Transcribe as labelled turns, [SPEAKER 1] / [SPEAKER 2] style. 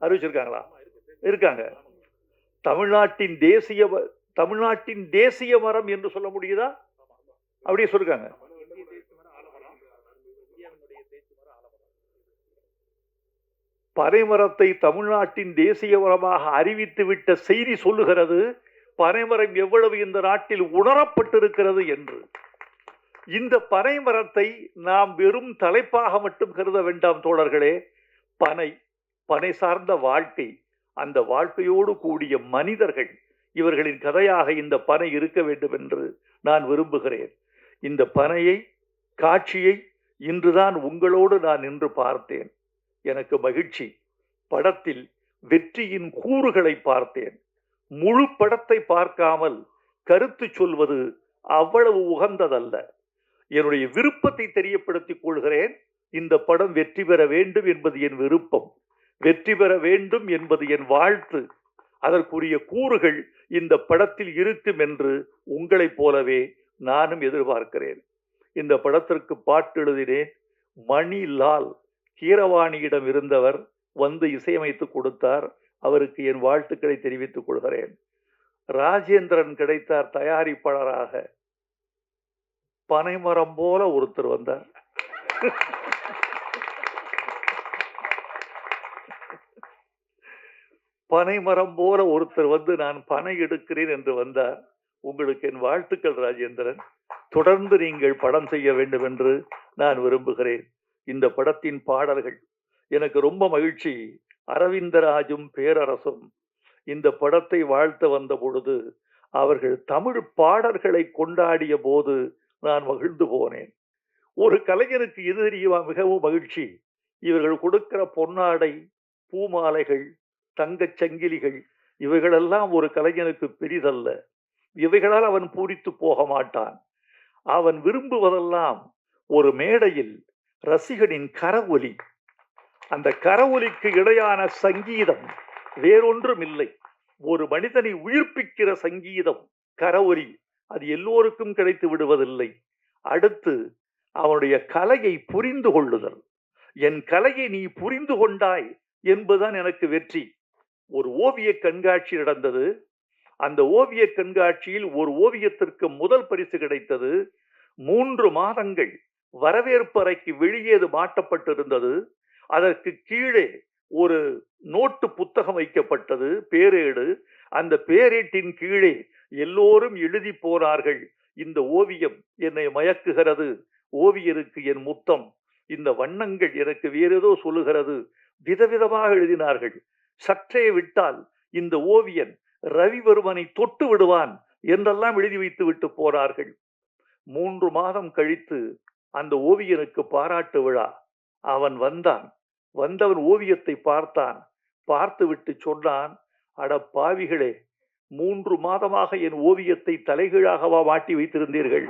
[SPEAKER 1] அறிவிச்சிருக்காங்களா? இருக்காங்க. தமிழ்நாட்டின் தேசிய தமிழ்நாட்டின் தேசிய மரம் என்று சொல்ல முடியுதா? அப்படியே சொல்லிருக்காங்க. பனைமரத்தை தமிழ்நாட்டின் தேசிய மரமாக அறிவித்துவிட்ட செய்தி சொல்லுகிறது பனைமரம் எவ்வளவு இந்த நாட்டில் உணரப்பட்டிருக்கிறது என்று. இந்த பனைமரத்தை நாம் வெறும் தலைப்பாக மட்டும் கருத வேண்டாம் தோழர்களே. பனை, பனை சார்ந்த வாழ்க்கை, அந்த வாழ்க்கையோடு கூடிய மனிதர்கள், இவர்களின் கதையாக இந்த பனை இருக்க வேண்டும் என்று நான் விரும்புகிறேன். இந்த பனையை, காட்சியை இன்றுதான் உங்களோடு நான் நின்று பார்த்தேன். எனக்கு மகிழ்ச்சி. படத்தில் வெற்றியின் கூறுகளை பார்த்தேன். முழு படத்தை பார்க்காமல் கருத்து சொல்வது அவ்வளவு உகந்ததல்ல. என்னுடைய விருப்பத்தை தெரியப்படுத்திக் கொள்கிறேன். இந்த படம் வெற்றி பெற வேண்டும் என்பது என் விருப்பம். வெற்றி பெற வேண்டும் என்பது என் வாழ்த்து. அதற்குரிய கூறுகள் இந்த படத்தில் இருக்கும் என்று உங்களைப் போலவே நானும் எதிர்பார்க்கிறேன். இந்த படத்திற்கு பாட்டு எழுதினேன். மணிலால் கீரவாணியிடம் இருந்தவர் வந்து இசையமைத்து கொடுத்தார். அவருக்கு என் வாழ்த்துக்களை தெரிவித்துக் கொள்கிறேன். ராஜேந்திரன் கிடைத்தார் தயாரிப்பாளராக. பனைமரம் போல ஒருத்தர் வந்தார். பனைமரம் போல ஒருத்தர் வந்து நான் பனை எடுக்கிறேன் என்று வந்தார். உங்களுக்கு என் வாழ்த்துக்கள் ராஜேந்திரன். தொடர்ந்து நீங்கள் படம் செய்ய வேண்டும் என்று நான் விரும்புகிறேன். இந்த படத்தின் பாடல்கள் எனக்கு ரொம்ப மகிழ்ச்சி. அரவிந்தராஜும் பேரரசும் இந்த படத்தை வாழ்த்த வந்த பொழுது அவர்கள் தமிழ் பாடல்களை கொண்டாடிய போது நான் மகிழ்ந்து போனேன். ஒரு கலைஞருக்கு எது தெரியுமா மிகவும் மகிழ்ச்சி? இவர்கள் கொடுக்கிற பொன்னாடை, பூமாலைகள், தங்கச் சங்கிலிகள், இவைகளெல்லாம் ஒரு கலைஞனுக்கு பெரிதல்ல. இவைகளால் அவன் பூரித்து போக மாட்டான். அவன் விரும்புவதெல்லாம் ஒரு மேடையில் ரசிகனின் கரவொலி. அந்த கரவொலிக்கு இடையான சங்கீதம் வேறொன்றும் இல்லை. ஒரு மனிதனை உயிர்ப்பிக்கிற சங்கீதம் கரவொலி. அது எல்லோருக்கும் கிடைத்து விடுவதில்லை. அடுத்து அவனுடைய கலையை புரிந்து கொள்ளுதல். என் கலையை நீ புரிந்து கொண்டாய் என்பதுதான் எனக்கு வெற்றி. ஒரு ஓவிய கண்காட்சி நடந்தது. அந்த ஓவிய கண்காட்சியில் ஒரு ஓவியத்திற்கு முதல் பரிசு கிடைத்தது. 3 மாதங்கள் வரவேற்பு அறைக்கு வெளியே மாட்டப்பட்டிருந்தது. அதற்கு கீழே ஒரு நோட்டு புத்தகம் வைக்கப்பட்டது, பேரேடு. அந்த பேரேட்டின் கீழே எல்லோரும் எழுதி போனார்கள், இந்த ஓவியம் என்னை மயக்குகிறது, ஓவியருக்கு என் முத்தம், இந்த வண்ணங்கள் எனக்கு வேறேதோ சொல்லுகிறது. விதவிதமாக எழுதினார்கள். சற்றே விட்டால் இந்த ஓவியன் ரவிவர்மனை தொட்டு விடுவான் என்றெல்லாம் எழுதி வைத்து விட்டு போனார்கள். 3 மாதம் கழித்து அந்த ஓவியனுக்கு பாராட்டு விழா. அவன் வந்தான். வந்தவன் ஓவியத்தை பார்த்தான். பார்த்து விட்டு சொன்னான், அட பாவிகளே, 3 மாதமாக என் ஓவியத்தை தலைகீழாகவா மாட்டி வைத்திருந்தீர்கள்?